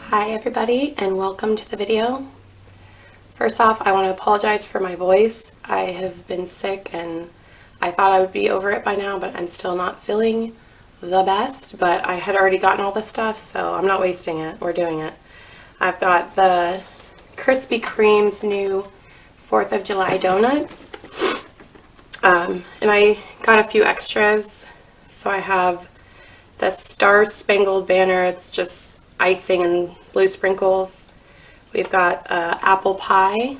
Hi everybody and welcome to the video. First off, I want to apologize for my voice. I have been sick and I thought I would be over it by now, but I'm still not feeling the best, but I had already gotten all this stuff, so I'm not wasting it. We're doing it. I've got the Krispy Kreme's new 4th of July donuts, and I got a few extras. So I have the Star Spangled Banner. It's just icing and blue sprinkles. We've got apple pie,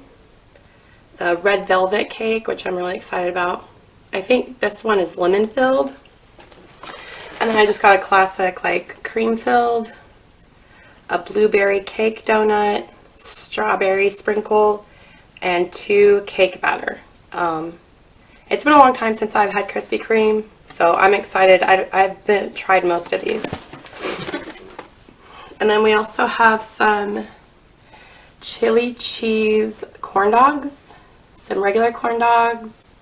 the red velvet cake, which I'm really excited about. I think this one is lemon filled. And then I just got a classic like cream filled, a blueberry cake donut, strawberry sprinkle, and 2 cake batter. It's been a long time since I've had Krispy Kreme, so I'm excited. I've tried most of these. And then we also have some chili cheese corn dogs, some regular corn dogs,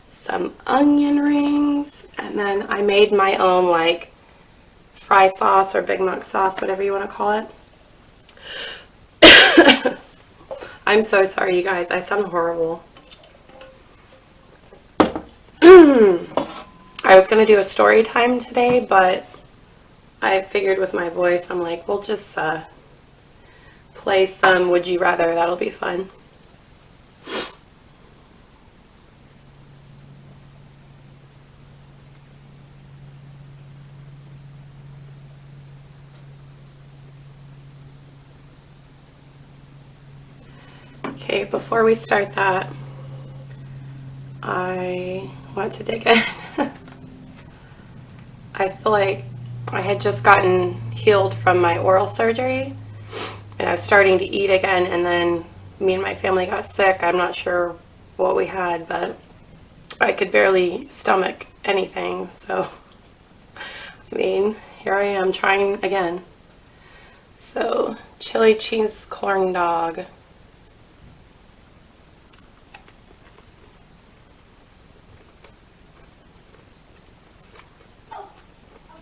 some onion rings, and then I made my own like fry sauce or Big Mac sauce, whatever you want to call it. I'm so sorry, you guys. I sound horrible. I was going to do a story time today, but I figured with my voice, I'm like, we'll just play some Would You Rather. That'll be fun. Okay, before we start that, I want to dig in. I feel like I had just gotten healed from my oral surgery and I was starting to eat again, and then me and my family got sick. I'm not sure what we had, but I could barely stomach anything, so I mean, here I am trying again. So, chili cheese corn dog.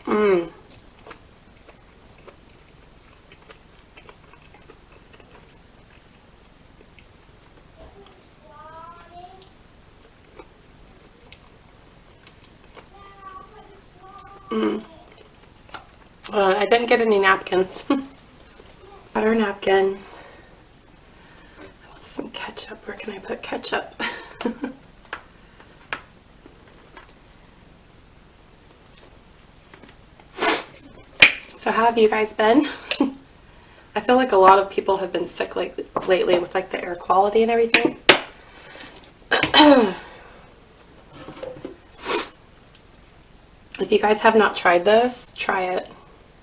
Mmm. I didn't get any napkins. Butter napkin. I want some ketchup. Where can I put ketchup? So how have you guys been? I feel like a lot of people have been sick lately with like the air quality and everything. If you guys have not tried this, try it.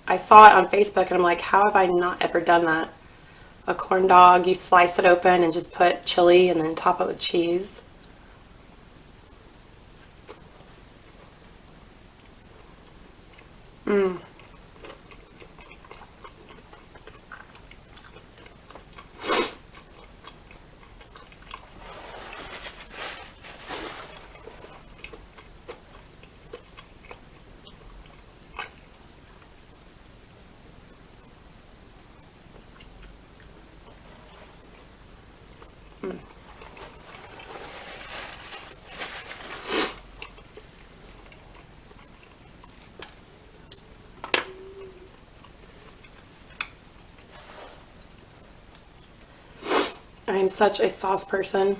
I saw it on Facebook and I'm like, how have I not ever done that? A corn dog, you slice it open and just put chili and then top it with cheese. Mmm. I am such a sauce person.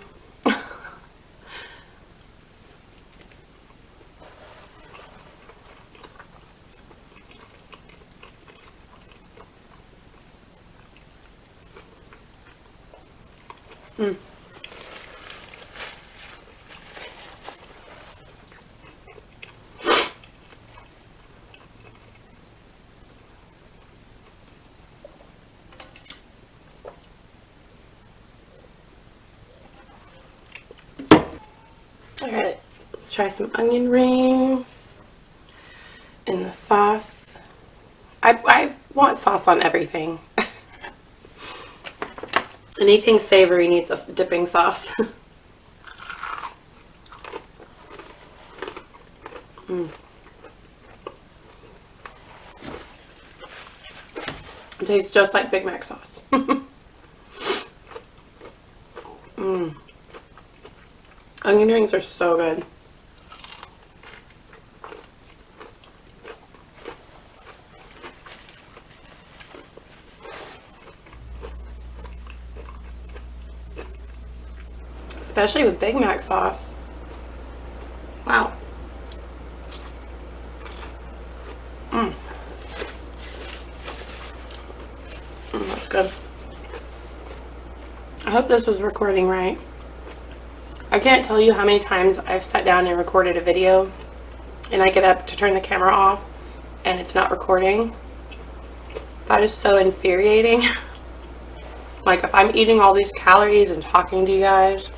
Mm. Alright, let's try some onion rings in the sauce. I want sauce on everything. Anything savory needs a dipping sauce. It tastes just like Big Mac sauce. Onion rings are so good. Especially with Big Mac sauce. Wow. That's good. I hope this was recording right. I can't tell you how many times I've sat down and recorded a video and I get up to turn the camera off and it's not recording. That is so infuriating. Like, if I'm eating all these calories and talking to you guys.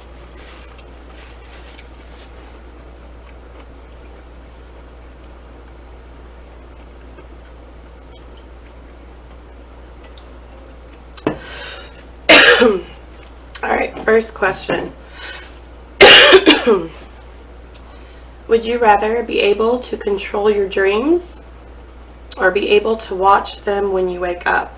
Alright, first question. Would you rather be able to control your dreams or be able to watch them when you wake up?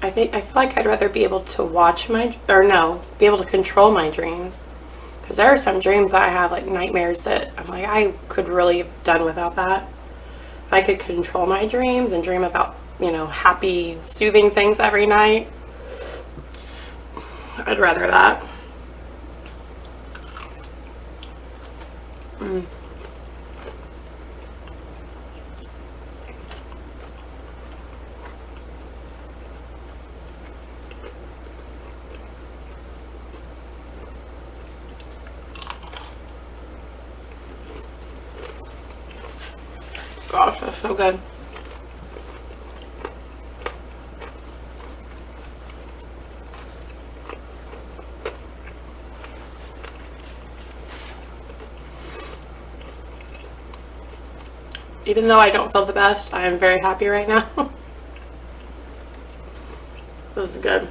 I feel like I'd rather be able to be able to control my dreams. Because there are some dreams that I have, like nightmares, that I'm like, I could really have done without that. If I could control my dreams and dream about, you know, happy, soothing things every night, I'd rather that. Gosh, that's so good. Even though I don't feel the best, I am very happy right now. This is good.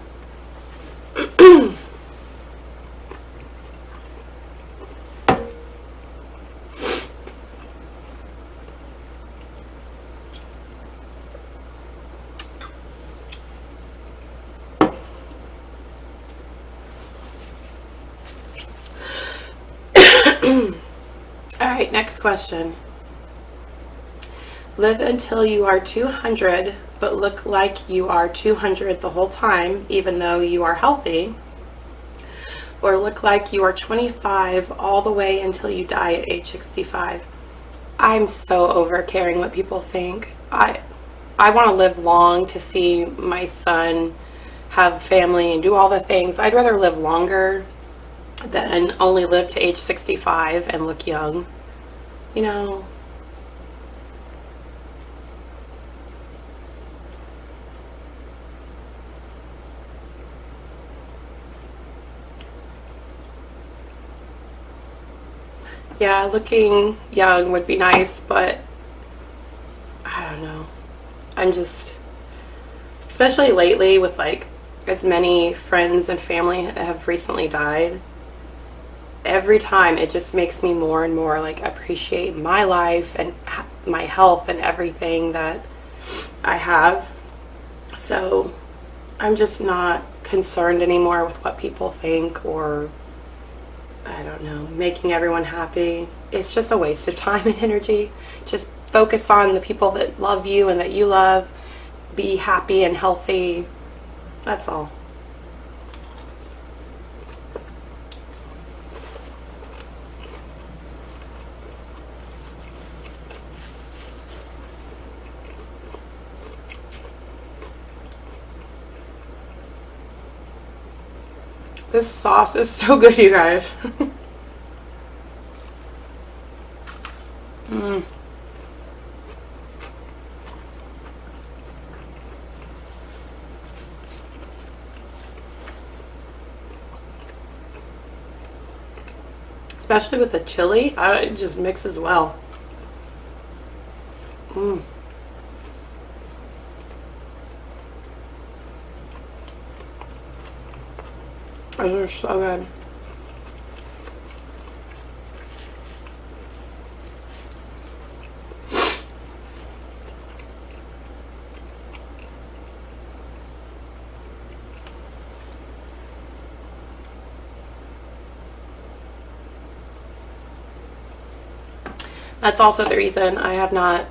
Alright, next question. Live until you are 200, but look like you are 200 the whole time, even though you are healthy. Or look like you are 25 all the way until you die at age 65. I'm so over caring what people think. I want to live long to see my son have family and do all the things. I'd rather live longer than only live to age 65 and look young. You know? Yeah, looking young would be nice, but I don't know. I'm just, especially lately with like as many friends and family that have recently died, every time it just makes me more and more like appreciate my life and my health and everything that I have. So I'm just not concerned anymore with what people think, or I don't know, making everyone happy. It's just a waste of time and energy. Just focus on the people that love you and that you love. Be happy and healthy. That's all. This sauce is so good, you guys. Especially with the chili, it just mixes well. Those are so good. That's also the reason I have not,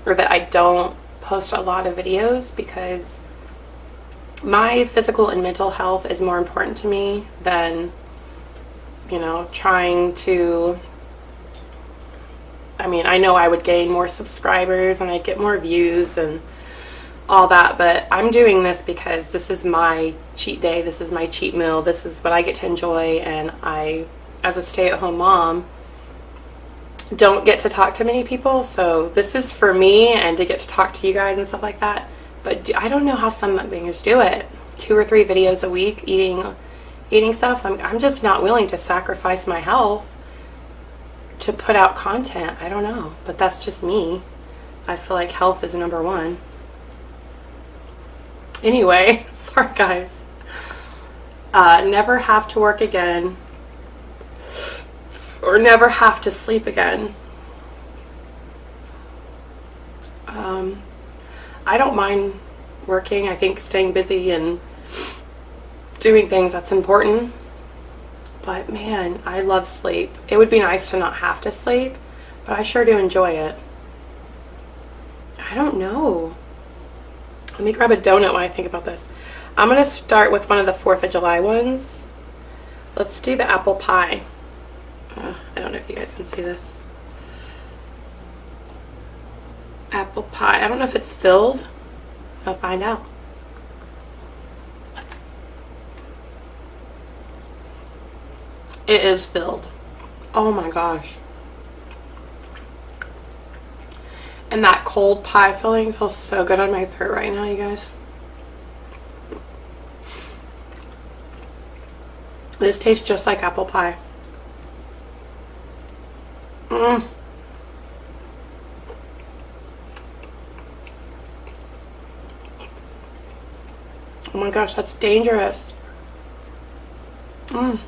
or that I don't post a lot of videos, because my physical and mental health is more important to me than, you know, trying to, I mean, I know I would gain more subscribers and I'd get more views and all that, but I'm doing this because this is my cheat day, this is my cheat meal, this is what I get to enjoy, and I, as a stay-at-home mom, don't get to talk to many people, so this is for me and to get to talk to you guys and stuff like that. But I don't know how some mukbangers do it. 2 or 3 videos a week eating stuff. I'm just not willing to sacrifice my health to put out content. I don't know, but that's just me. I feel like health is number one. Anyway, sorry guys. Never have to work again, or never have to sleep again. I don't mind working. I think staying busy and doing things, that's important. But man, I love sleep. It would be nice to not have to sleep, but I sure do enjoy it. I don't know. Let me grab a donut when I think about this. I'm going to start with one of the 4th of July ones. Let's do the apple pie. I don't know if you guys can see this. Apple pie. I don't know if it's filled. I'll find out. It is filled. Oh my gosh. And that cold pie filling feels so good on my throat right now, you guys. This tastes just like apple pie. Oh my gosh, that's dangerous. I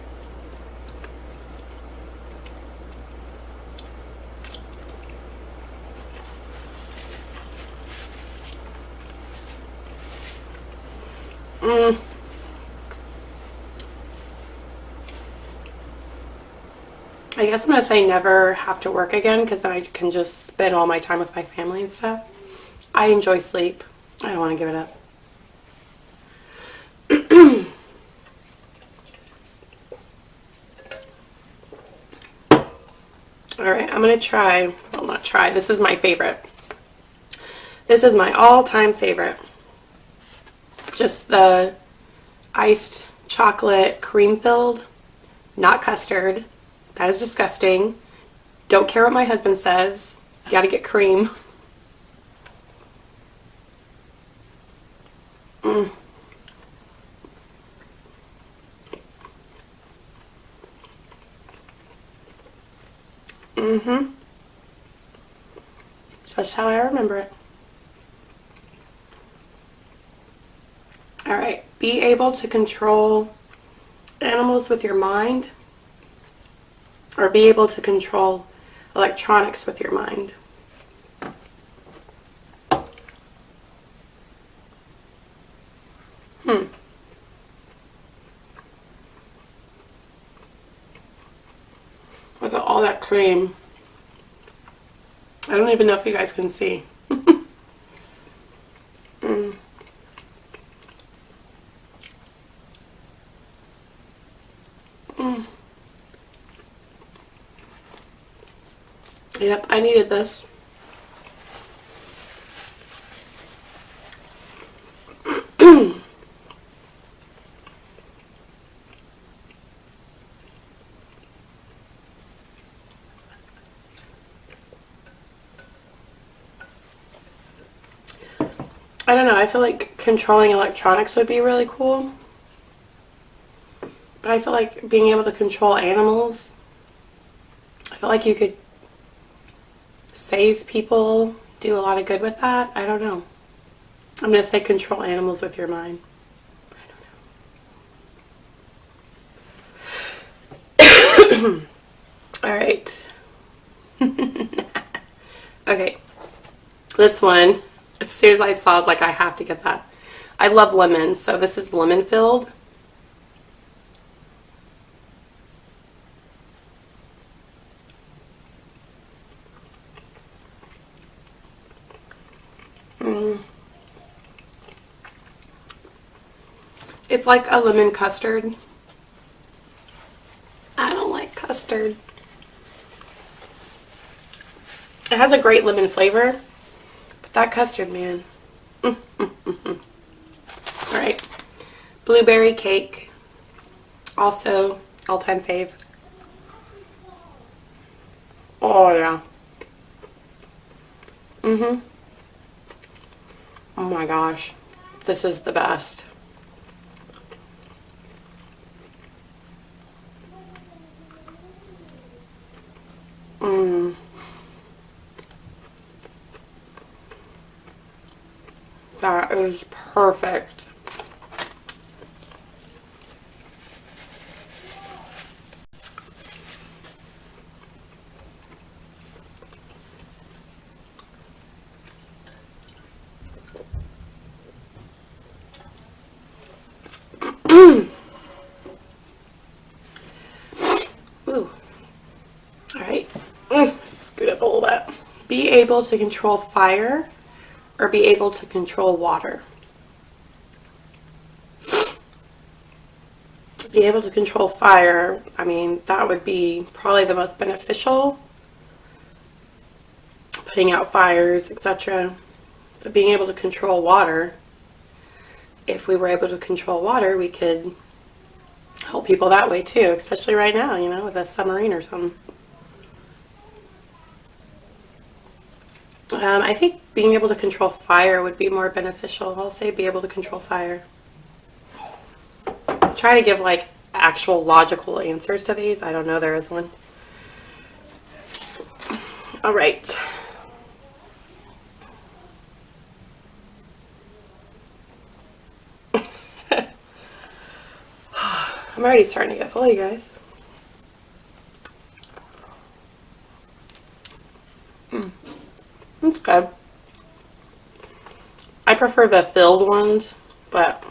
guess I'm going to say never have to work again, because then I can just spend all my time with my family and stuff. I enjoy sleep. I don't want to give it up. Alright, I'm going to try, well, not try, this is my favorite. This is my all-time favorite. Just the iced chocolate cream filled, not custard. That is disgusting. Don't care what my husband says. You gotta get cream. Just how I remember it. Alright, be able to control animals with your mind, or be able to control electronics with your mind. With all that cream. I don't even know if you guys can see. Yep, I needed this. I don't know, I feel like controlling electronics would be really cool. But I feel like being able to control animals, I feel like you could save people, do a lot of good with that. I don't know. I'm going to say control animals with your mind. I This one, as soon as I saw, I was like, I have to get that. I love lemon, so this is lemon filled. It's like a lemon custard. I don't like custard. It has a great lemon flavor, but that custard, man. Alright. Blueberry cake. Also, all-time fave. Oh, yeah. Oh my gosh. This is the best. That is perfect. Ooh. Alright. Scoot up a little bit. Be able to control fire or be able to control water. Be able to control fire, I mean, that would be probably the most beneficial. Putting out fires, etc. But being able to control water, if we were able to control water, we could help people that way too, especially right now, you know, with a submarine or something. I think being able to control fire would be more beneficial. I'll say be able to control fire. Try to give like actual logical answers to these. I don't know, there is one. All right. I'm already starting to get full, you guys. It's good. I prefer the filled ones, but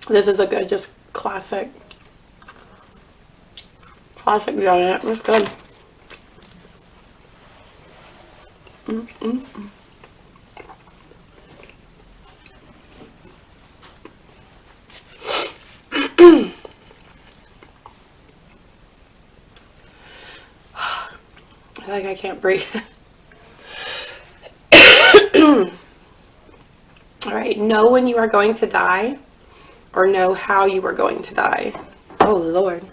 this is a good, just classic donut. It's good. I think I can't breathe. All right, know when you are going to die or know how you are going to die. Oh, Lord.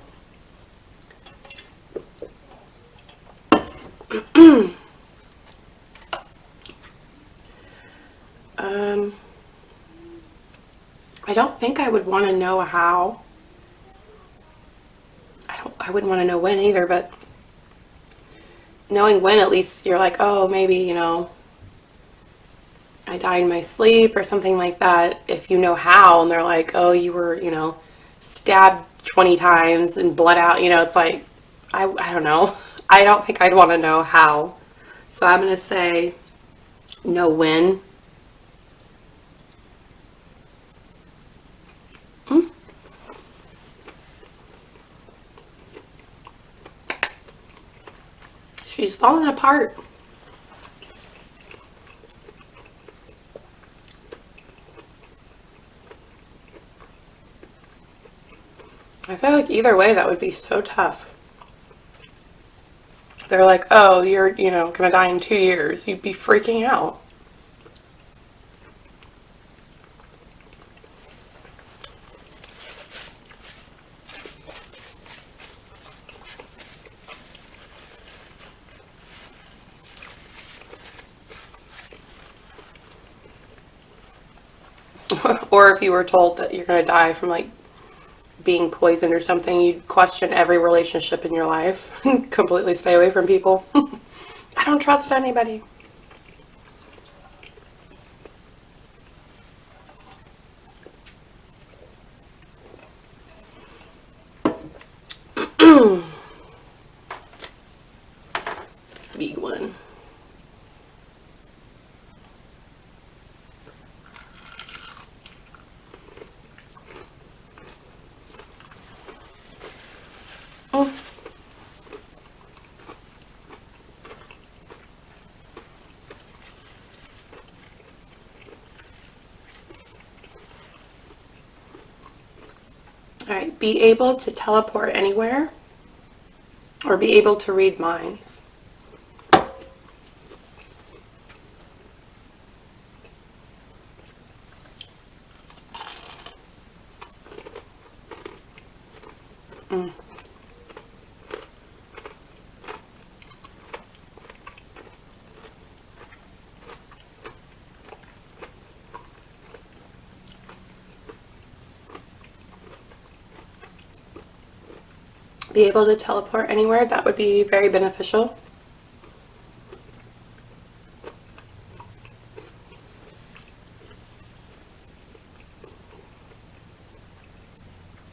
I don't think I would want to know how. I wouldn't want to know when either, but knowing when, at least you're like, oh, maybe, you know, I died in my sleep or something like that. If you know how, and they're like, oh, you were, you know, stabbed 20 times and bled out, you know, it's like, I don't know. I don't think I'd want to know how. So I'm going to say know when. She's falling apart. I feel like either way that would be so tough. They're like, oh, you're, you know, gonna die in 2 years. You'd be freaking out. Or if you were told that you're gonna die from like being poisoned or something, you'd question every relationship in your life. Completely stay away from people. I don't trust anybody. All right, be able to teleport anywhere or be able to read minds. Be able to teleport anywhere, that would be very beneficial.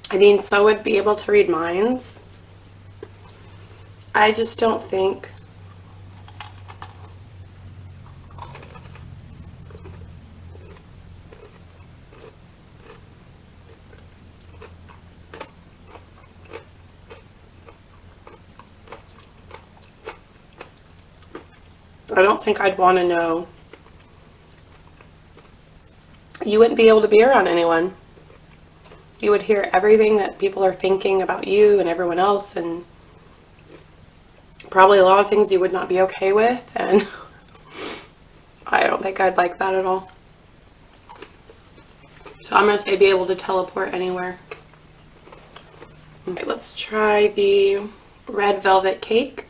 I mean, so would be able to read minds. I just don't think I'd want to know. You wouldn't be able to be around anyone. You would hear everything that people are thinking about you and everyone else, and probably a lot of things you would not be okay with, and I don't think I'd like that at all. So I'm going to say be able to teleport anywhere. Okay, let's try the red velvet cake.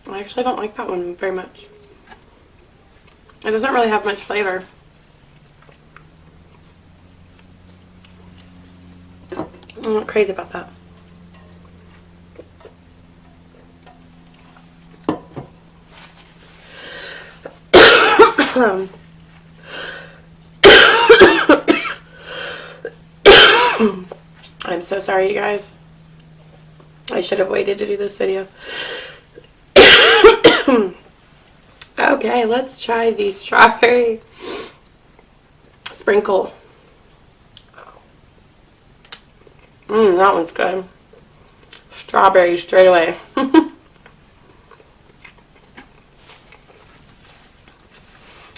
I actually don't like that one very much. It doesn't really have much flavor. I'm not crazy about that. I'm so sorry, you guys. I should have waited to do this video. Okay, let's try the strawberry sprinkle. That one's good. Strawberry straight away.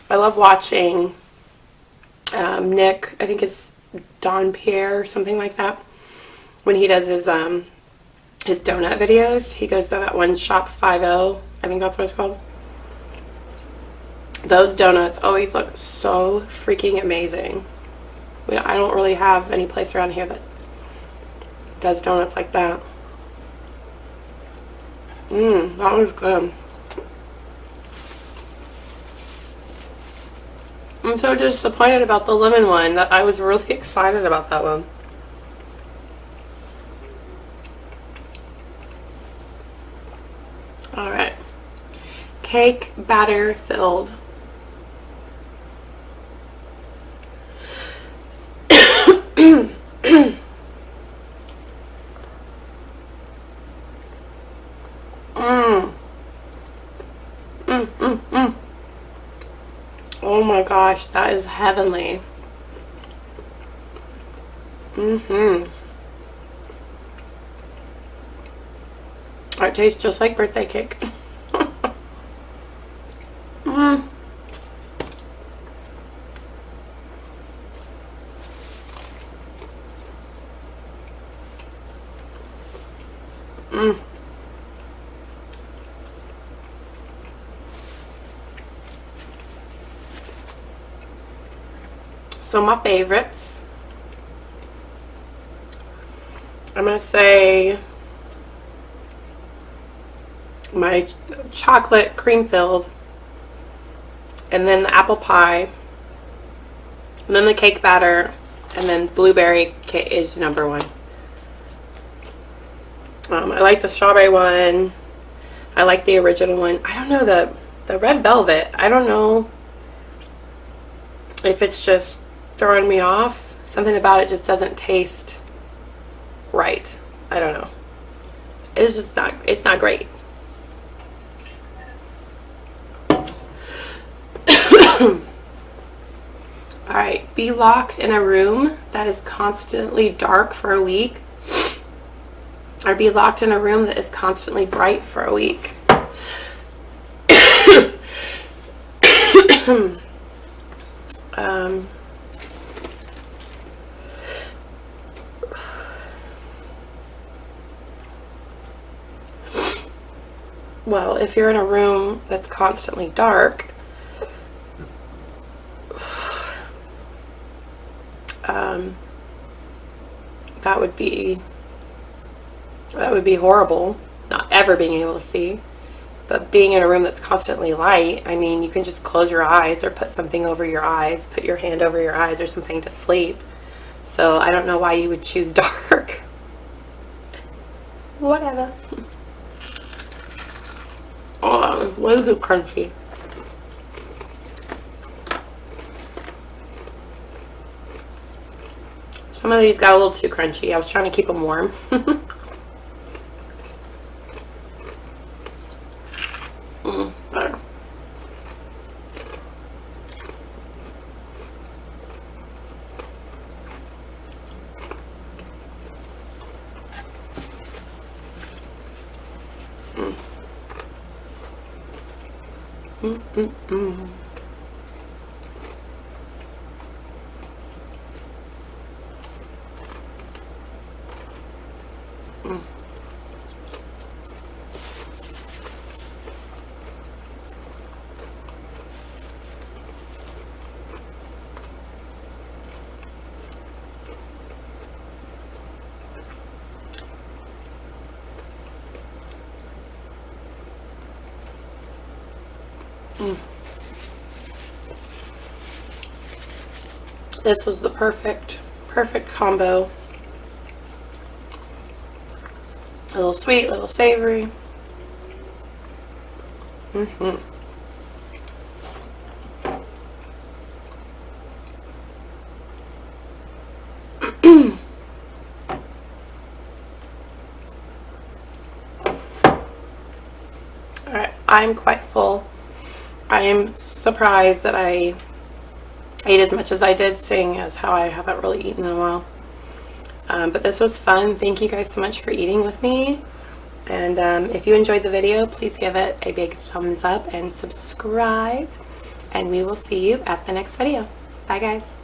I love watching Nick, I think it's Don Pierre or something like that, when he does his donut videos. He goes to that one Shop 50, I think that's what it's called. Those donuts always look so freaking amazing. I don't really have any place around here that does donuts like that. That was good. I'm so disappointed about the lemon one. That I was really excited about that one. Alright. Cake batter filled. Oh my gosh, that is heavenly. It tastes just like birthday cake. So my favorites, I'm going to say my chocolate cream filled, and then the apple pie, and then the cake batter, and then blueberry cake is number one. I like the strawberry one. I like the original one. I don't know, the red velvet, I don't know if it's just throwing me off. Something about it just doesn't taste right. I don't know. It's just not, it's not great. be locked in a room that is constantly dark for a week, or be locked in a room that is constantly bright for a week? Well, if you're in a room that's constantly dark, that would be horrible, not ever being able to see. But being in a room that's constantly light, I mean, you can just close your eyes or put something over your eyes, put your hand over your eyes or something to sleep. So I don't know why you would choose dark. Whatever. Oh, that was way too crunchy. Some of these got a little too crunchy. I was trying to keep them warm. Better. This was the perfect combo. A little sweet, a little savory. Alright, I'm quite full. I am surprised that I ate as much as I did, seeing as how I haven't really eaten in a while. But this was fun. Thank you guys so much for eating with me. And if you enjoyed the video, please give it a big thumbs up and subscribe. And we will see you at the next video. Bye guys.